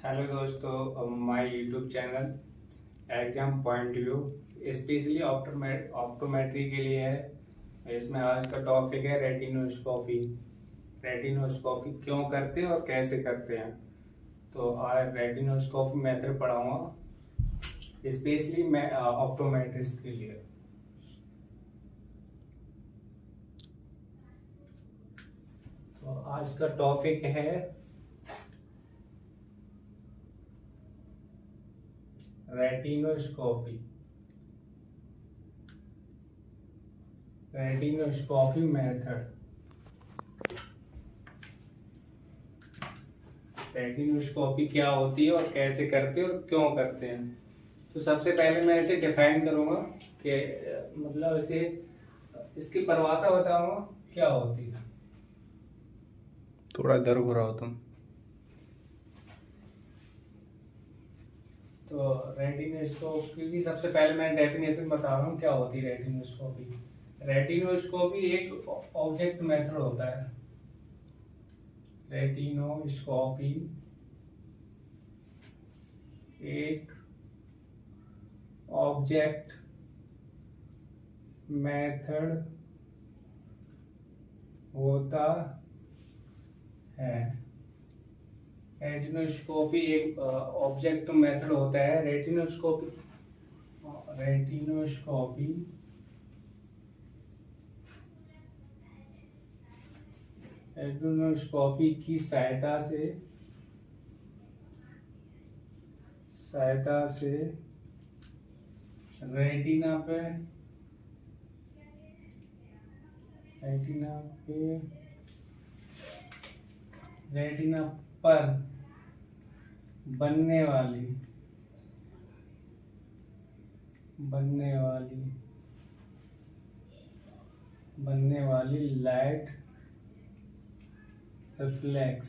Hello दोस्तों, my YouTube channel exam point view specially optometry के लिए है। इसमें आज का टॉपिक है रेटिनोस्कोपी। रेटिनोस्कोपी क्यों करते हैं और कैसे करते हैं। तो आज रेटिनोस्कोपी मेथड पढ़ाऊंगा स्पेशली मैं ऑप्टोमेट्रिस्ट के लिए। तो आज का टॉपिक है रेटिनोस्कोपी। Retinoscopy method. रेटिनोस्कोपी क्या होती है और कैसे करते हैं और क्यों करते हैं। तो सबसे पहले मैं इसे डिफाइन करूंगा कि मतलब इसे इसकी परिभाषा बताऊंगा क्या होती है। थोड़ा इधर घुराओ तुम। तो रेटिनोस्कोपी की सबसे पहले मैं डेफिनेशन बता रहा हूँ क्या होती है रेटिनोस्कोपी। रेटिनोस्कोपी एक ऑब्जेक्ट मेथड होता है। रेटिनोस्कोपी एक ऑब्जेक्ट मेथड होता है। रेटिनोस्कोपी एक ऑब्जेक्ट मेथड होता है। रेटिनोस्कोपी रेटिनोस्कोपी की सहायता से रेटिना पे रेटिना पर बनने वाली लाइट रिफ्लेक्स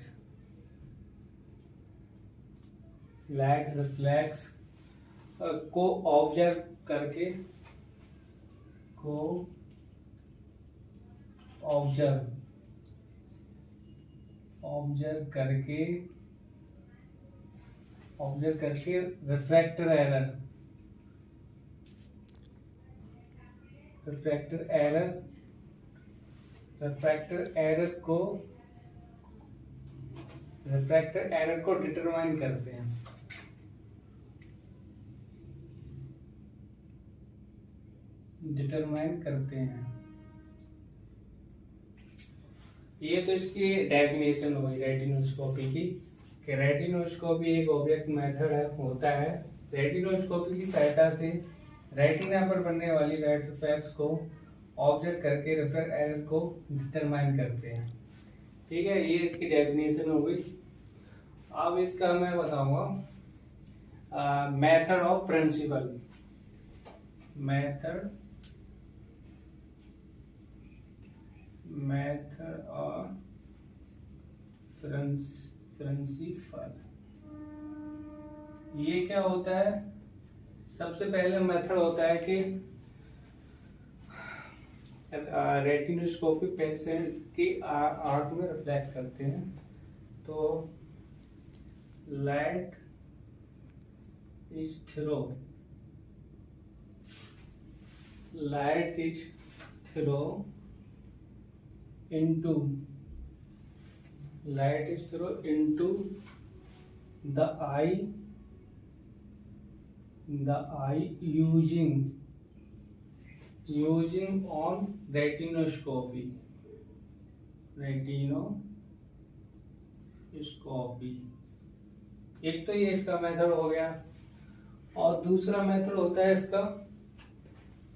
को ऑब्जर्व करके रिफ्रैक्टर एरर को डिटरमाइन करते हैं। ये तो इसकी डेफिनेशन हुई रेटिनोस्कोपी की कि रेटिनोस्कोपी एक ऑब्जेक्ट मेथड होता है। रेटिनोस्कोपी की सहायता से रेटिना पर बनने वाली लाइट रिफ्लेक्स को ऑब्जर्व करके रिफ्रैक्ट एरर को डिटरमाइन करते हैं। ठीक है, ये इसकी डेफिनेशन हो गई। अब इसका मैं बताऊंगा method of principle. Method of principle ये क्या होता है। सबसे पहले मेथड होता है कि रेटिनोस्कोपी पेशेंट की आंख में रिफ्लेक्ट करते हैं। तो light is throw into the eye using on retinoscopy एक तो ये इसका मेथड हो गया। और दूसरा मेथड होता है इसका,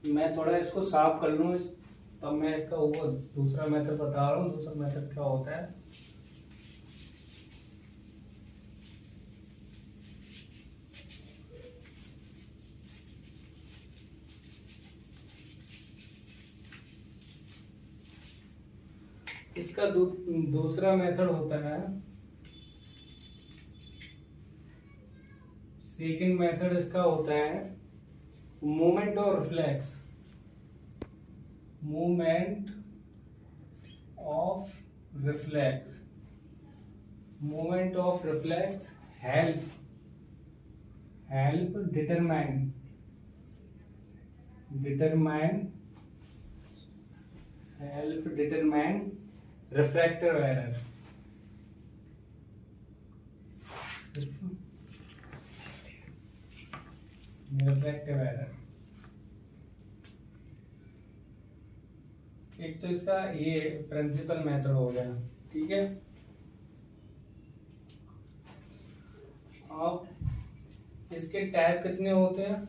मैं थोड़ा इसको साफ कर लूं तब मैं इसका वो दूसरा मेथड बता रहा हूँ। दूसरा मेथड क्या होता है। इसका दूसरा मेथड होता है, सेकंड मेथड इसका होता है मूवमेंट और reflex. Movement of reflex help help determine help determine refractive error. Refractive error एक तो इसका ये प्रिंसिपल मेथड हो गया, ठीक है। अब इसके टाइप कितने होते हैं,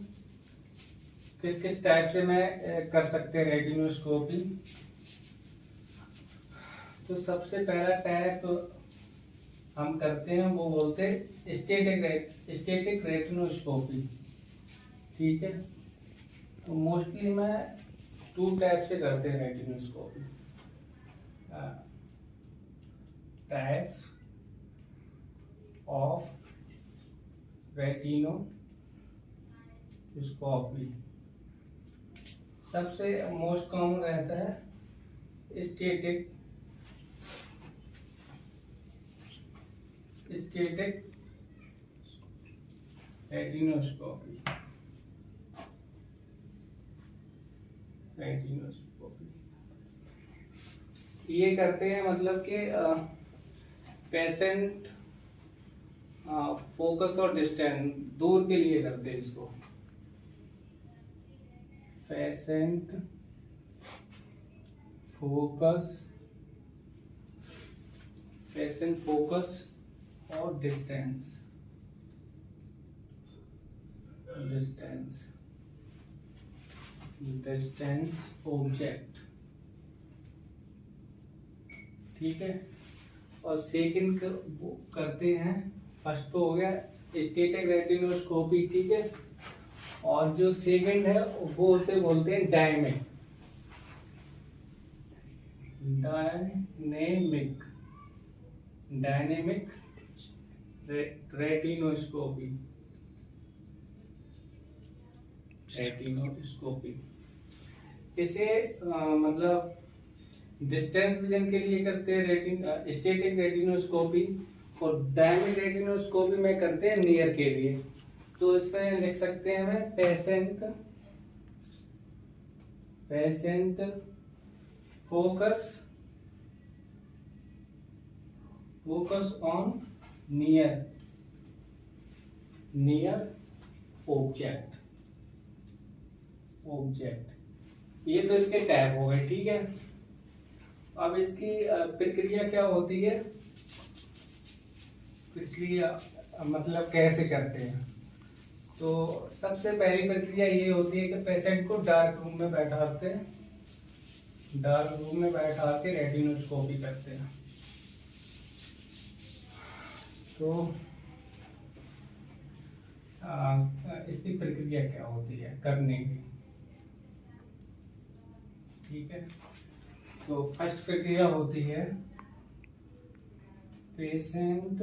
किस किस टाइप से मैं कर सकते हैं रेटिनोस्कोपी। तो सबसे पहला टाइप हम करते हैं वो बोलते हैं स्टैटिक रेटिनोस्कोपी, ठीक है। तो मोस्टली मैं 2 टाइप से करते हैं रेटिनोस्कोपी। टाइप ऑफ रेटिनोस्कोपी सबसे मोस्ट कॉमन रहता है स्टैटिक रेटिनोस्कोपी। ये करते हैं मतलब कि पेशेंट फोकस और डिस्टेंस दूर के लिए करते हैं इसको। पेशेंट फोकस और डिस्टेंस ऑब्जेक्ट, ठीक है। और सेकंड करते हैं, फर्स्ट तो हो गया स्टैटिक रेटिनोस्कोपी, ठीक है। और जो सेकंड है वो उसे बोलते हैं डायनेमिक रेटिनोस्कोपी। इसे मतलब डिस्टेंस विजन के लिए करते हैं स्टैटिक रेटिनोस्कोपी, और डायनेमिक रेटिनोस्कोपी में करते हैं नियर के लिए। तो इसमें लिख सकते हैं हमें patient focus on near object. ये तो इसके टाइप हो गए, ठीक है। अब इसकी प्रक्रिया क्या होती है, मतलब कैसे करते हैं। तो सबसे पहली प्रक्रिया ये होती है कि पेशेंट को डार्क रूम में बैठा के रेटिनोस्कोपी करते हैं। तो इसकी प्रक्रिया क्या होती है करने की, ठीक है। तो फर्स्ट प्रक्रिया होती है patient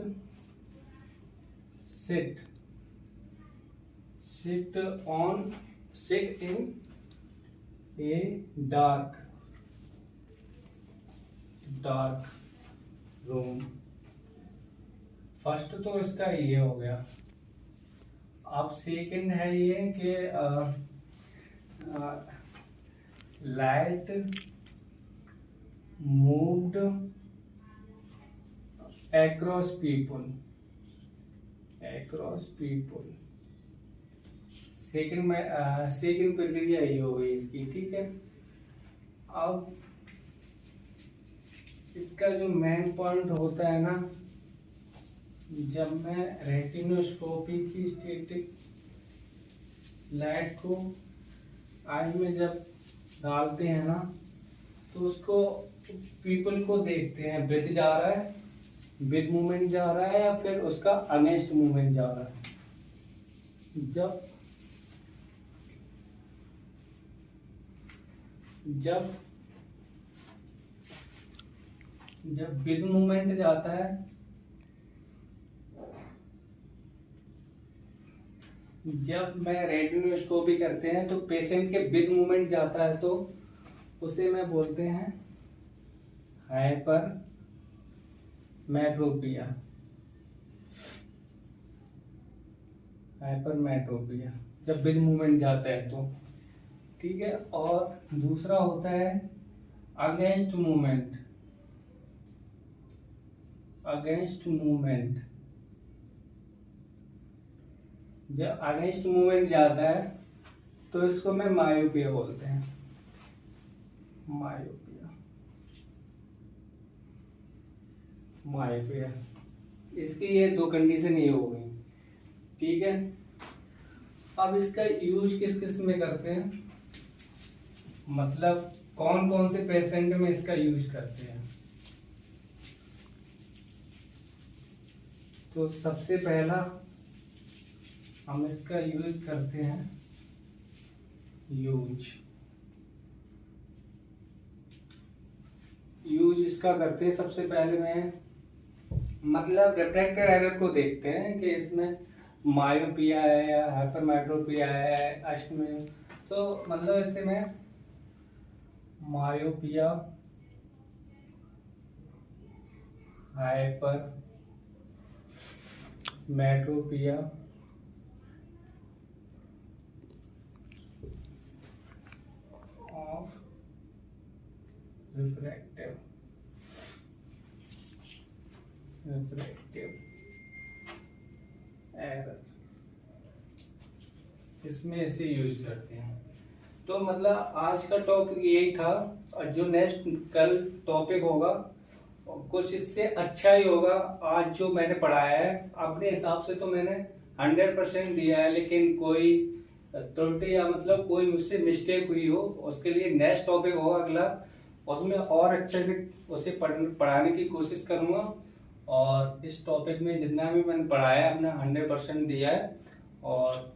sit in a dark room. First तो इसका ये हो गया। अब सेकंड है ये कि light moved across people। Second प्रक्रिया ये हो गई इसकी, ठीक है। अब इसका जो मेन पॉइंट होता है ना, जब मैं रेटिनोस्कोपी की स्टैटिक लाइट को आई में जब डालते हैं ना, तो उसको पीपल को देखते हैं विद जा रहा है, विद मूवमेंट जा रहा है, या फिर उसका अगेंस्ट मूवमेंट जा रहा है। जब विद मूवमेंट जाता है, जब मैं रेटिनोस्कोपी करते हैं तो पेशेंट के विद मूवमेंट जाता है, तो उसे मैं बोलते हैं हाइपरमेट्रोपिया। हाइपरमेट्रोपिया जब बिन मूवमेंट जाता है तो, ठीक है। और दूसरा होता है अगेंस्ट मूवमेंट, अगेंस्ट मूवमेंट जब अगेंस्ट मूवमेंट जाता है तो इसको मैं मायोपिया बोलते हैं, मायोपिया, मायोपिया। इसकी ये दो कंडीशन ये हो गई, ठीक है। अब इसका यूज किस किस में करते हैं, मतलब कौन कौन से पेशेंट में इसका यूज करते हैं। तो सबसे पहला हम इसका यूज करते हैं, यूज इसका करते हैं सबसे पहले में, मतलब रिफ्रैक्टिव एरर को देखते हैं कि इसमें मायोपिया है या हाइपरमेट्रोपिया है अष्टमी। तो मतलब इससे मैं मायोपिया, हाइपर मेट्रोपिया और रिफ्रैक्टिव एरर, इसमें इसे यूज करते हैं। तो मतलब आज का टॉपिक यही था, और जो नेक्स्ट कल टॉपिक होगा कुछ इससे अच्छा ही होगा। आज जो मैंने पढ़ाया है अपने हिसाब से तो मैंने 100% दिया है, लेकिन कोई त्रुटि या मतलब कोई मुझसे मिस्टेक हुई हो उसके लिए नेक्स्ट टॉपिक होगा अगला, उसमें और अच्छे से उसे पढ़ाने की कोशिश करूंगा। और इस टॉपिक में जितना भी मैंने पढ़ाया है अपना 100% दिया है। और